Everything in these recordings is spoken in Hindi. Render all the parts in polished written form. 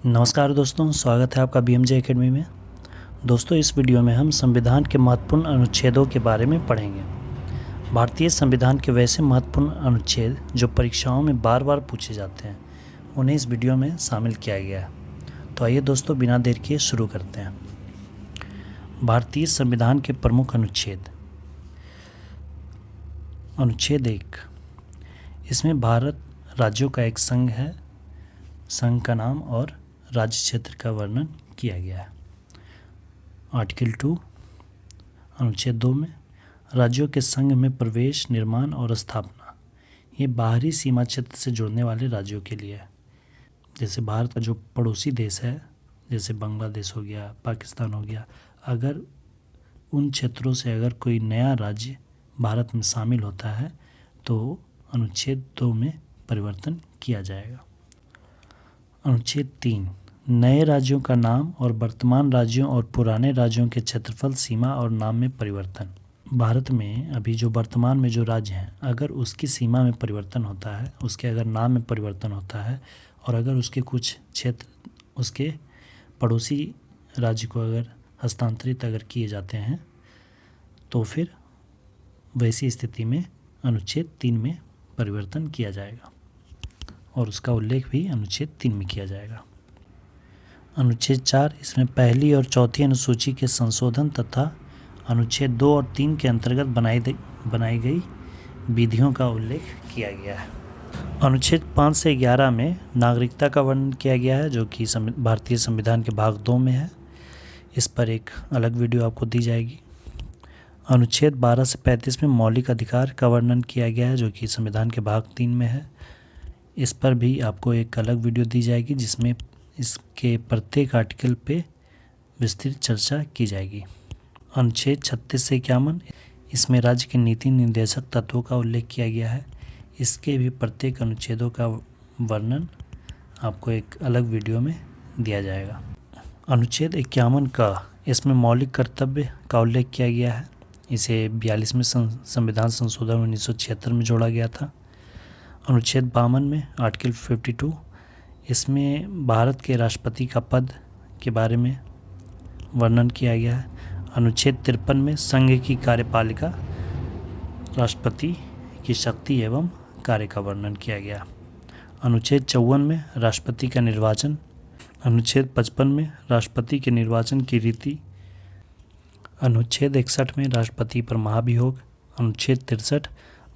नमस्कार दोस्तों, स्वागत है आपका बीएमजे एकेडमी में। दोस्तों, इस वीडियो में हम संविधान के महत्वपूर्ण अनुच्छेदों के बारे में पढ़ेंगे। भारतीय संविधान के वैसे महत्वपूर्ण अनुच्छेद जो परीक्षाओं में बार बार पूछे जाते हैं, उन्हें इस वीडियो में शामिल किया गया है। तो आइए दोस्तों, बिना देर किए शुरू करते हैं। भारतीय संविधान के प्रमुख अनुच्छेद। अनुच्छेद 1, इसमें भारत राज्यों का एक संघ है। संघ का नाम और राज्य क्षेत्र का वर्णन किया गया है। आर्टिकल 2, अनुच्छेद 2 में राज्यों के संघ में प्रवेश, निर्माण और स्थापना ये बाहरी सीमा क्षेत्र से जुड़ने वाले राज्यों के लिए है। जैसे भारत का जो पड़ोसी देश है, जैसे बांग्लादेश हो गया, पाकिस्तान हो गया, अगर उन क्षेत्रों से अगर कोई नया राज्य भारत में शामिल होता है तो अनुच्छेद 2 में परिवर्तन किया जाएगा। अनुच्छेद 3, नए राज्यों का नाम और वर्तमान राज्यों और पुराने राज्यों के क्षेत्रफल, सीमा और नाम में परिवर्तन। भारत में अभी जो वर्तमान में जो राज्य हैं, अगर उसकी सीमा में परिवर्तन होता है, उसके अगर नाम में परिवर्तन होता है और अगर उसके कुछ क्षेत्र उसके पड़ोसी राज्य को अगर हस्तांतरित अगर किए जाते हैं तो फिर वैसी स्थिति में अनुच्छेद 3 में परिवर्तन किया जाएगा और उसका उल्लेख भी अनुच्छेद 3 में किया जाएगा। अनुच्छेद 4, इसमें पहली और चौथी अनुसूची के संशोधन तथा अनुच्छेद 2 और 3 के अंतर्गत बनाई गई विधियों का उल्लेख किया गया है। अनुच्छेद 5 से 11 में नागरिकता का वर्णन किया गया है, जो कि भारतीय संविधान के भाग 2 में है। इस पर एक अलग वीडियो आपको दी जाएगी। अनुच्छेद 12 से 35 में मौलिक अधिकार का वर्णन किया गया है, जो कि संविधान के भाग 3 में है। इस पर भी आपको एक अलग वीडियो दी जाएगी, जिसमें इसके प्रत्येक आर्टिकल पे विस्तृत चर्चा की जाएगी। अनुच्छेद 36 से 51, इसमें राज्य के नीति निर्देशक तत्वों का उल्लेख किया गया है। इसके भी प्रत्येक अनुच्छेदों का वर्णन आपको एक अलग वीडियो में दिया जाएगा। अनुच्छेद 51 का, इसमें मौलिक कर्तव्य का उल्लेख किया गया है। इसे 42वें संविधान संशोधन 1976 में जोड़ा गया था। अनुच्छेद 52 में आर्टिकल 52, इसमें भारत के राष्ट्रपति का पद के बारे में वर्णन किया गया है। अनुच्छेद 53 में संघ की कार्यपालिका, राष्ट्रपति की शक्ति एवं कार्य का वर्णन किया गया। अनुच्छेद 54 में राष्ट्रपति का निर्वाचन। अनुच्छेद 55 में राष्ट्रपति के निर्वाचन की रीति। अनुच्छेद 61 में राष्ट्रपति पर महाभियोग। अनुच्छेद 63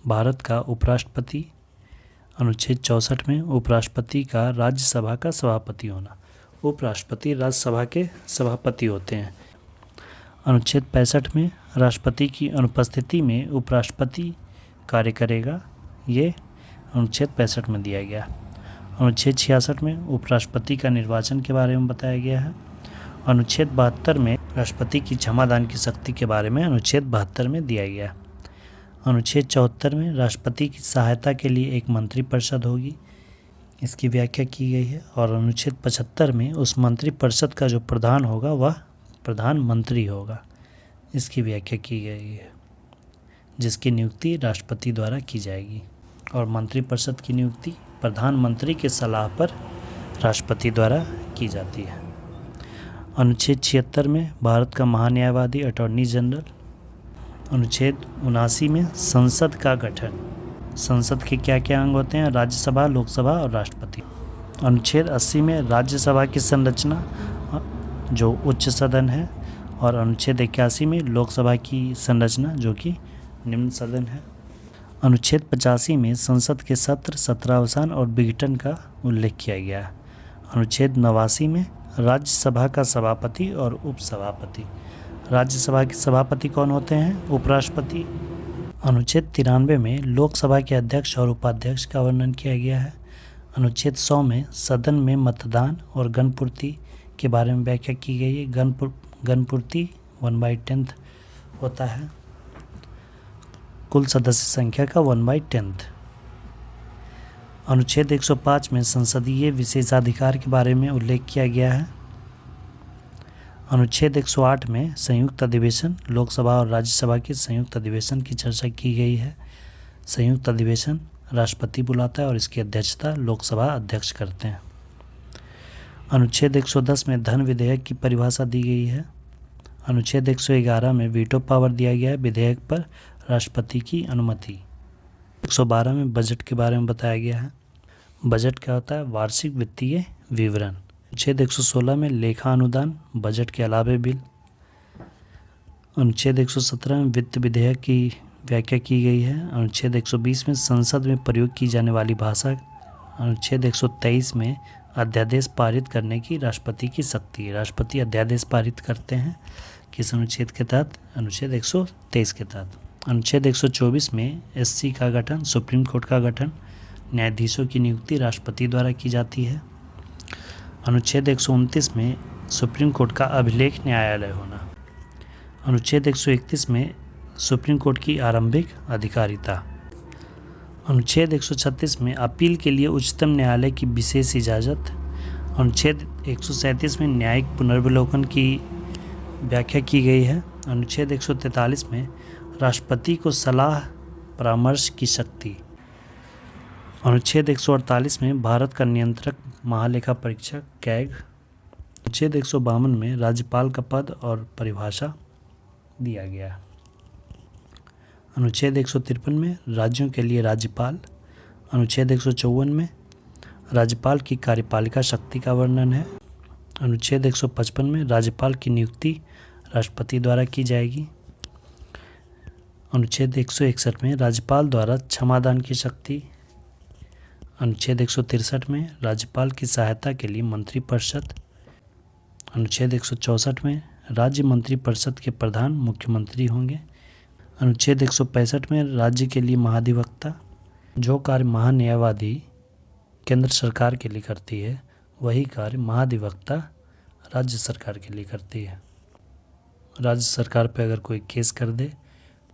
भारत का उपराष्ट्रपति। अनुच्छेद 64 में उपराष्ट्रपति का राज्यसभा का सभापति होना। उपराष्ट्रपति राज्यसभा के सभापति होते हैं। अनुच्छेद 65 में राष्ट्रपति की अनुपस्थिति में उपराष्ट्रपति कार्य करेगा। ये अनुच्छेद 65 में दिया गया। अनुच्छेद 66 में उपराष्ट्रपति का निर्वाचन के बारे में बताया गया है। अनुच्छेद 72 में राष्ट्रपति की क्षमादान की शक्ति के बारे में अनुच्छेद 72 में दिया गया। अनुच्छेद 74 में राष्ट्रपति की सहायता के लिए एक मंत्रिपरिषद होगी, इसकी व्याख्या की गई है। और अनुच्छेद 75 में उस मंत्रिपरिषद का जो प्रधान होगा वह प्रधानमंत्री होगा, इसकी व्याख्या की गई है, जिसकी नियुक्ति राष्ट्रपति द्वारा की जाएगी। और मंत्रिपरिषद की नियुक्ति प्रधानमंत्री के सलाह पर राष्ट्रपति द्वारा की जाती है। अनुच्छेद 76 में भारत का महान्यायवादी अटॉर्नी जनरल। अनुच्छेद 79 में संसद का गठन। संसद के क्या क्या अंग होते हैं? राज्यसभा, लोकसभा और राष्ट्रपति। अनुच्छेद 80 में राज्यसभा की संरचना, जो उच्च सदन है। और अनुच्छेद 81 में लोकसभा की संरचना, जो कि निम्न सदन है। अनुच्छेद 85 में संसद के सत्र, सत्रावसान और विघटन का उल्लेख किया गया है। अनुच्छेद 89 में राज्यसभा का सभापति और उपसभापति। राज्यसभा के सभापति कौन होते हैं? उपराष्ट्रपति। अनुच्छेद 93 में लोकसभा के अध्यक्ष और उपाध्यक्ष का वर्णन किया गया है। अनुच्छेद 100 में सदन में मतदान और गणपूर्ति के बारे में व्याख्या की गई है। गणपूर्ति 1/10 होता है, कुल सदस्य संख्या का 1/10। अनुच्छेद 105 में संसदीय विशेषाधिकार के बारे में उल्लेख किया गया है। अनुच्छेद 108 में संयुक्त अधिवेशन, लोकसभा और राज्यसभा के संयुक्त अधिवेशन की चर्चा की गई है। संयुक्त अधिवेशन राष्ट्रपति बुलाता है और इसकी अध्यक्षता लोकसभा अध्यक्ष करते हैं। अनुच्छेद 110 में धन विधेयक की परिभाषा दी गई है। अनुच्छेद 111 में वीटो पावर दिया गया है विधेयक पर राष्ट्रपति की अनुमति। 112 में बजट के बारे में बताया गया है। बजट क्या होता है? वार्षिक वित्तीय विवरण। अनुच्छेद 116 में लेखा अनुदान बजट के अलावे बिल। अनुच्छेद 117 में वित्त विधेयक की व्याख्या की गई है। अनुच्छेद 120 में संसद में प्रयोग की जाने वाली भाषा। अनुच्छेद 123 में अध्यादेश पारित करने की राष्ट्रपति की शक्ति। राष्ट्रपति अध्यादेश पारित करते हैं किस अनुच्छेद के तहत? अनुच्छेद 123 के तहत। अनुच्छेद 124 में एससी का गठन, सुप्रीम कोर्ट का गठन, न्यायाधीशों की नियुक्ति राष्ट्रपति द्वारा की जाती है। अनुच्छेद 129 में सुप्रीम कोर्ट का अभिलेख न्यायालय होना। अनुच्छेद 131 में सुप्रीम कोर्ट की आरंभिक अधिकारिता। अनुच्छेद 136 में अपील के लिए उच्चतम न्यायालय की विशेष इजाज़त। अनुच्छेद 137 में न्यायिक पुनर्विलोकन की व्याख्या की गई है। अनुच्छेद 143 में राष्ट्रपति को सलाह परामर्श की शक्ति। अनुच्छेद 148 में भारत का नियंत्रक महालेखा परीक्षक कैग। अनुच्छेद 152 में राज्यपाल का पद और परिभाषा दिया गया। अनुच्छेद 153 में राज्यों के लिए राज्यपाल। अनुच्छेद 154 में राज्यपाल की कार्यपालिका शक्ति का वर्णन है। अनुच्छेद 155 में राज्यपाल की नियुक्ति राष्ट्रपति द्वारा की जाएगी। अनुच्छेद 161 में राज्यपाल द्वारा क्षमादान की शक्ति। अनुच्छेद 163 में राज्यपाल की सहायता के लिए मंत्रिपरिषद। अनुच्छेद 164 में राज्य मंत्रिपरिषद के प्रधान मुख्यमंत्री होंगे। अनुच्छेद 165 में राज्य के लिए महाधिवक्ता। जो कार्य महान्यायवादी केंद्र सरकार के लिए करती है वही कार्य महाधिवक्ता राज्य सरकार के लिए करती है। राज्य सरकार पे अगर कोई केस कर दे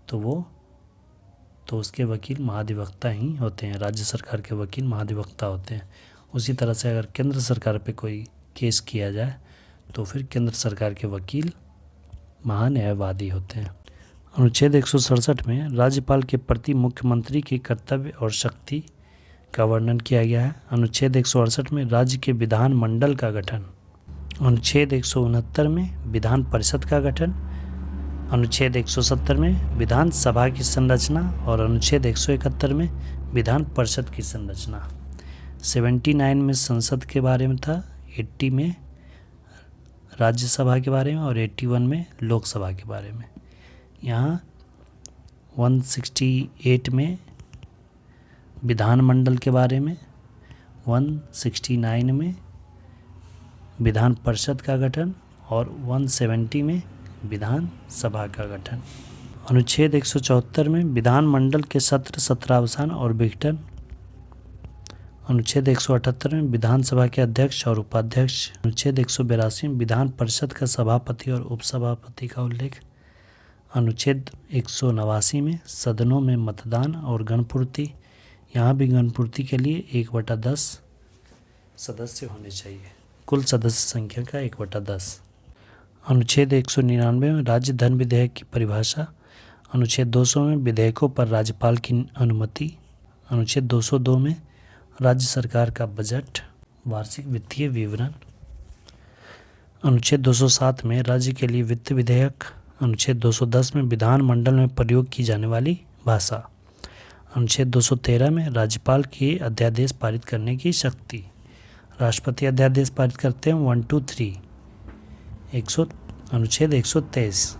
तो उसके वकील महाधिवक्ता ही होते हैं। राज्य सरकार के वकील महाधिवक्ता होते हैं। उसी तरह से अगर केंद्र सरकार पे कोई केस किया जाए तो फिर केंद्र सरकार के वकील महान्यायवादी होते हैं। अनुच्छेद 167 में राज्यपाल के प्रति मुख्यमंत्री के कर्तव्य और शक्ति का वर्णन किया गया है। अनुच्छेद 168 में राज्य के विधान मंडल का गठन। अनुच्छेद 169 में विधान परिषद का गठन। अनुच्छेद 170 में विधानसभा की संरचना और अनुच्छेद 171 में विधान परिषद की संरचना। 79 में संसद के बारे में था, 80 में राज्यसभा के बारे में और 81 में लोकसभा के बारे में। यहाँ 168 में विधानमंडल के बारे में, 169 में विधान परिषद का गठन और 170 में विधान सभा का गठन। अनुच्छेद 174 में विधानमंडल के सत्र सत्रावसान और विघटन। अनुच्छेद 178 में विधानसभा के अध्यक्ष और उपाध्यक्ष। अनुच्छेद 182 में विधान परिषद का सभापति और उपसभापति का उल्लेख। अनुच्छेद 189 में सदनों में मतदान और गणपूर्ति। यहाँ भी गणपूर्ति के लिए 1/10 सदस्य होने चाहिए। कुल सदस्य संख्या का 1/10। अनुच्छेद 199 में राज्य धन विधेयक की परिभाषा। अनुच्छेद 200 में विधेयकों पर राज्यपाल की अनुमति। अनुच्छेद 202 में राज्य सरकार का बजट, वार्षिक वित्तीय विवरण। अनुच्छेद 207 में राज्य के लिए वित्त विधेयक। अनुच्छेद 210 में विधानमंडल में प्रयोग की जाने वाली भाषा। अनुच्छेद 213 में राज्यपाल की अध्यादेश पारित करने की शक्ति। राष्ट्रपति अध्यादेश पारित करते हैं 1, 2, 3। अनुच्छेद 123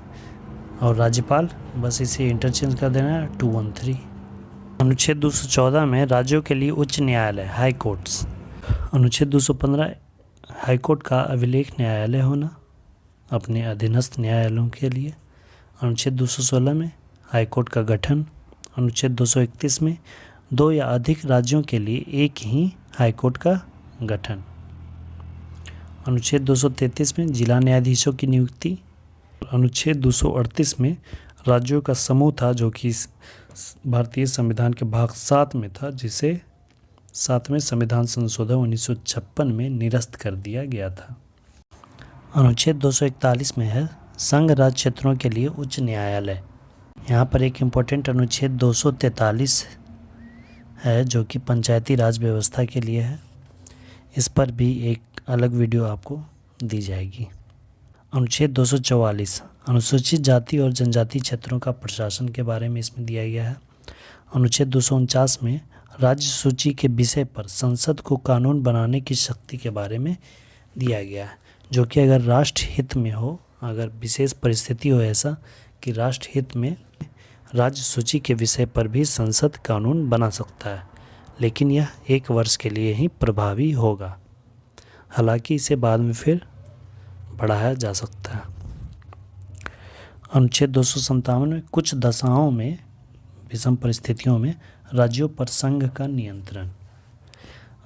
और राज्यपाल बस इसे इंटरचेंज कर देना है 2, 1, 3। अनुच्छेद 214 में राज्यों के लिए उच्च न्यायालय, हाई कोर्ट्स। अनुच्छेद 215 हाई कोर्ट का अभिलेख न्यायालय होना अपने अधीनस्थ न्यायालयों के लिए। अनुच्छेद 216 में हाई कोर्ट का गठन। अनुच्छेद 231 में 2 या अधिक राज्यों के लिए एक ही हाई कोर्ट का गठन। अनुच्छेद 233 में जिला न्यायाधीशों की नियुक्ति। अनुच्छेद 238 में राज्यों का समूह था जो कि भारतीय संविधान के भाग 7 में था, जिसे 7वें संविधान संशोधन 1956 में निरस्त कर दिया गया था। अनुच्छेद 241 में है संघ राज्य क्षेत्रों के लिए उच्च न्यायालय। यहाँ पर एक इम्पोर्टेंट अनुच्छेद 243 है जो कि पंचायती राज व्यवस्था के लिए है। इस पर भी एक अलग वीडियो आपको दी जाएगी। अनुच्छेद 244 अनुसूचित जाति और जनजाति क्षेत्रों का प्रशासन के बारे में इसमें दिया गया है। अनुच्छेद 249 में राज्य सूची के विषय पर संसद को कानून बनाने की शक्ति के बारे में दिया गया है, जो कि अगर राष्ट्र हित में हो, अगर विशेष परिस्थिति हो ऐसा कि राष्ट्र हित में राज्य सूची के विषय पर भी संसद कानून बना सकता है, लेकिन यह 1 वर्ष के लिए ही प्रभावी होगा। हालांकि इसे बाद में फिर बढ़ाया जा सकता है। अनुच्छेद 257 में कुछ दशाओं में विषम परिस्थितियों में राज्यों पर संघ का नियंत्रण।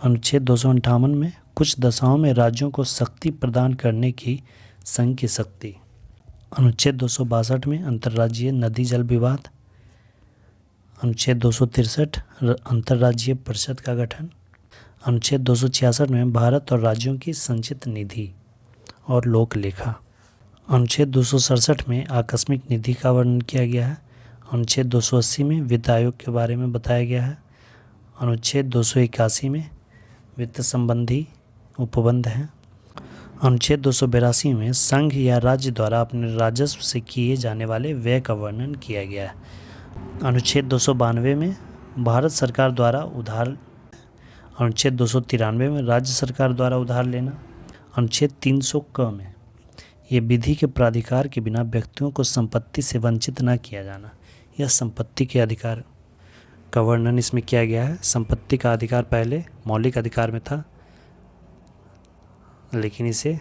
अनुच्छेद 258 में कुछ दशाओं में राज्यों को शक्ति प्रदान करने की संघ की शक्ति। अनुच्छेद 262 में अंतर्राज्यीय नदी जल विवाद। अनुच्छेद 263 अंतर्राज्यीय परिषद का गठन। अनुच्छेद 266 में भारत और राज्यों की संचित निधि और लोक लेखा। अनुच्छेद 267 में आकस्मिक निधि का वर्णन किया गया है। अनुच्छेद 280 में वित्त आयोग के बारे में बताया गया है। अनुच्छेद 281 में वित्त संबंधी उपबंध हैं। अनुच्छेद 282 में संघ या राज्य द्वारा अपने राजस्व से किए जाने वाले व्यय का वर्णन किया गया है। अनुच्छेद 292 में भारत सरकार द्वारा उधार। अनुच्छेद 293 में राज्य सरकार द्वारा उधार लेना। अनुच्छेद 300 क में ये विधि के प्राधिकार के बिना व्यक्तियों को संपत्ति से वंचित न किया जाना। यह संपत्ति के अधिकार का वर्णन इसमें किया गया है। संपत्ति का अधिकार पहले मौलिक अधिकार में था, लेकिन इसे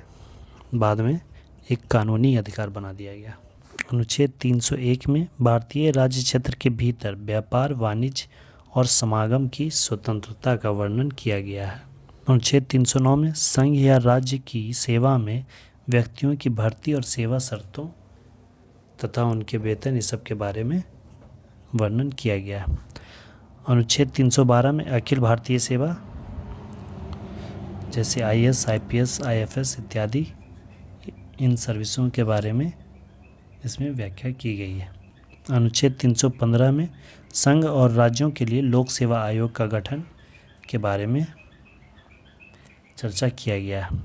बाद में एक कानूनी अधिकार बना दिया गया। अनुच्छेद 301 में भारतीय राज्य क्षेत्र के भीतर व्यापार, वाणिज्य और समागम की स्वतंत्रता का वर्णन किया गया है। अनुच्छेद 309 में संघ या राज्य की सेवा में व्यक्तियों की भर्ती और सेवा शर्तों तथा उनके वेतन, इस सब के बारे में वर्णन किया गया है। अनुच्छेद 312 में अखिल भारतीय सेवा जैसे IAS, IPS, IFS इत्यादि इन सर्विसों के बारे में इसमें व्याख्या की गई है। अनुच्छेद 315 में संघ और राज्यों के लिए लोक सेवा आयोग का गठन के बारे में चर्चा किया गया है।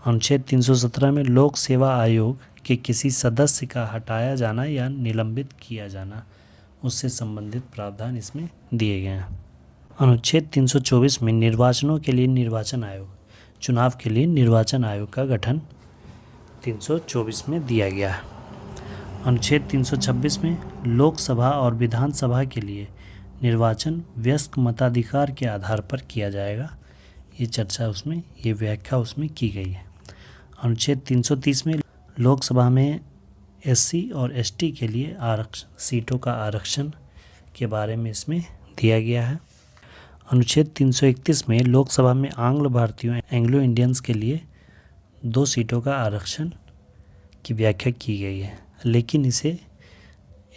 अनुच्छेद 317 में लोक सेवा आयोग के किसी सदस्य का हटाया जाना या निलंबित किया जाना, उससे संबंधित प्रावधान इसमें दिए गए हैं। अनुच्छेद 324 में निर्वाचनों के लिए निर्वाचन आयोग, चुनाव के लिए निर्वाचन आयोग का गठन 324 में दिया गया है। अनुच्छेद 326 में लोकसभा और विधानसभा के लिए निर्वाचन वयस्क मताधिकार के आधार पर किया जाएगा। ये चर्चा उसमें, ये व्याख्या उसमें की गई है। अनुच्छेद 330 में लोकसभा में SC और ST के लिए सीटों का आरक्षण के बारे में इसमें दिया गया है। अनुच्छेद 331 में लोकसभा में आंग्ल भारतीयों एंग्लो इंडियंस के लिए 2 सीटों का आरक्षण की व्याख्या की गई है, लेकिन इसे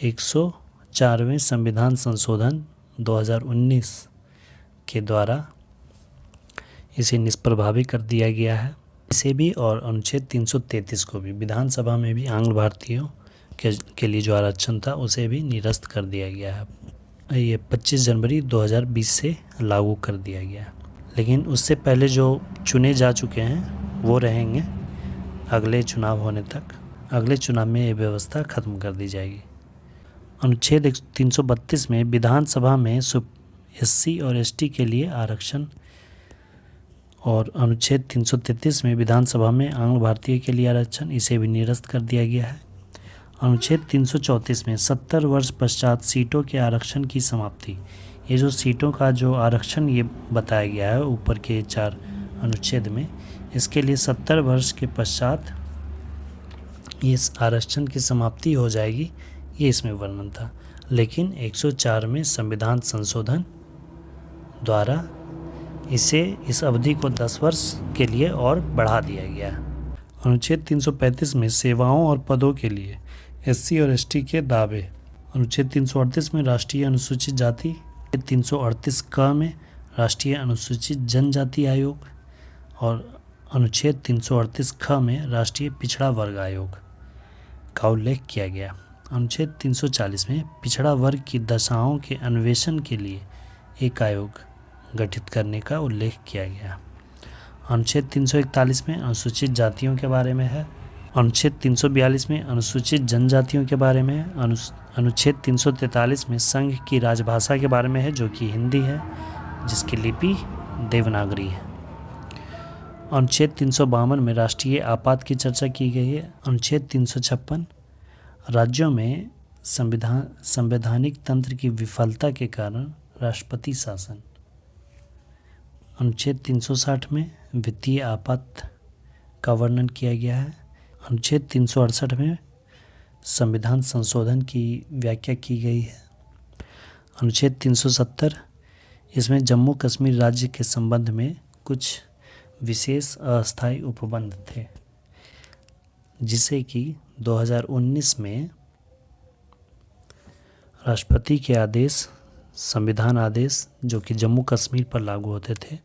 104वें संविधान संशोधन 2019 के द्वारा इसे निष्प्रभावी कर दिया गया है। इसे भी और अनुच्छेद 333 को भी, विधानसभा में भी आंग्ल भारतीयों के लिए जो आरक्षण था उसे भी निरस्त कर दिया गया है। ये 25 जनवरी 2020 से लागू कर दिया गया है, लेकिन उससे पहले जो चुने जा चुके हैं वो रहेंगे अगले चुनाव होने तक। अगले चुनाव में ये व्यवस्था खत्म कर दी जाएगी। अनुच्छेद 332 में विधानसभा में SC और ST के लिए आरक्षण और अनुच्छेद 333 में विधानसभा में आंग्ल भारतीय के लिए आरक्षण, इसे भी निरस्त कर दिया गया है। अनुच्छेद 334 में 70 वर्ष पश्चात सीटों के आरक्षण की समाप्ति। ये जो सीटों का जो आरक्षण ये बताया गया है ऊपर के 4 अनुच्छेद में, इसके लिए 70 वर्ष के पश्चात इस आरक्षण की समाप्ति हो जाएगी, ये इसमें वर्णन था। लेकिन 104 में संविधान संशोधन द्वारा इस अवधि को 10 वर्ष के लिए और बढ़ा दिया गया। अनुच्छेद 335 में सेवाओं और पदों के लिए SC और ST के दावे। अनुच्छेद 338 में राष्ट्रीय अनुसूचित जाति। 338 क में राष्ट्रीय अनुसूचित जनजाति आयोग और अनुच्छेद 338 ख में राष्ट्रीय पिछड़ा वर्ग आयोग का उल्लेख किया गया। अनुच्छेद 340 में पिछड़ा वर्ग की दशाओं के अन्वेषण के लिए एक आयोग गठित करने का उल्लेख किया गया। अनुच्छेद 341 में अनुसूचित जातियों के बारे में है। अनुच्छेद 342 में अनुसूचित जनजातियों के बारे में है। अनुच्छेद 343 में संघ की राजभाषा के बारे में है जो कि हिंदी है, जिसकी लिपि देवनागरी है। अनुच्छेद 352 में राष्ट्रीय आपात की चर्चा की गई है। अनुच्छेद 356 राज्यों में संवैधानिक तंत्र की विफलता के कारण राष्ट्रपति शासन। अनुच्छेद 360 में वित्तीय आपात का वर्णन किया गया है। अनुच्छेद 368 में संविधान संशोधन की व्याख्या की गई है। अनुच्छेद 370 इसमें जम्मू कश्मीर राज्य के संबंध में कुछ विशेष अस्थायी उपबंध थे, जिसे कि 2019 में राष्ट्रपति के आदेश, संविधान आदेश जो कि जम्मू कश्मीर पर लागू होते थे,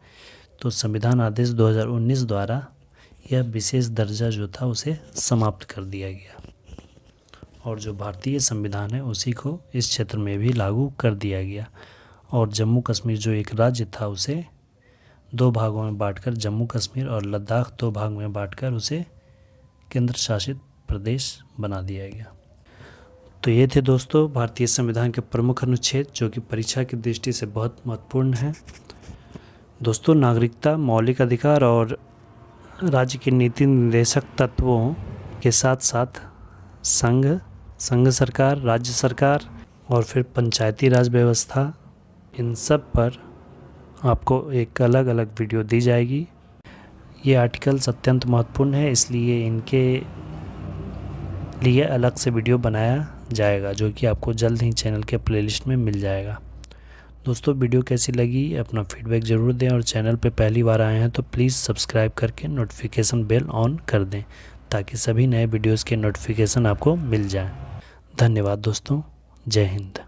तो संविधान आदेश 2019 द्वारा यह विशेष दर्जा जो था उसे समाप्त कर दिया गया और जो भारतीय संविधान है उसी को इस क्षेत्र में भी लागू कर दिया गया। और जम्मू कश्मीर जो एक राज्य था उसे 2 भागों में बांटकर, जम्मू कश्मीर और लद्दाख 2 भाग में बांटकर उसे केंद्र शासित प्रदेश बना दिया गया। तो ये थे दोस्तों भारतीय संविधान के प्रमुख अनुच्छेद जो कि परीक्षा की दृष्टि से बहुत महत्वपूर्ण है। दोस्तों, नागरिकता, मौलिक अधिकार और राज्य के नीति निर्देशक तत्वों के साथ साथ संघ सरकार, राज्य सरकार और फिर पंचायती राज व्यवस्था, इन सब पर आपको एक अलग अलग वीडियो दी जाएगी। ये आर्टिकल्स अत्यंत महत्वपूर्ण है, इसलिए इनके लिए अलग से वीडियो बनाया जाएगा जो कि आपको जल्द ही चैनल के प्लेलिस्ट में मिल जाएगा। दोस्तों, वीडियो कैसी लगी अपना फीडबैक ज़रूर दें और चैनल पे पहली बार आए हैं तो प्लीज़ सब्सक्राइब करके नोटिफिकेशन बेल ऑन कर दें ताकि सभी नए वीडियोज़ के नोटिफिकेशन आपको मिल जाएं। धन्यवाद दोस्तों, जय हिंद।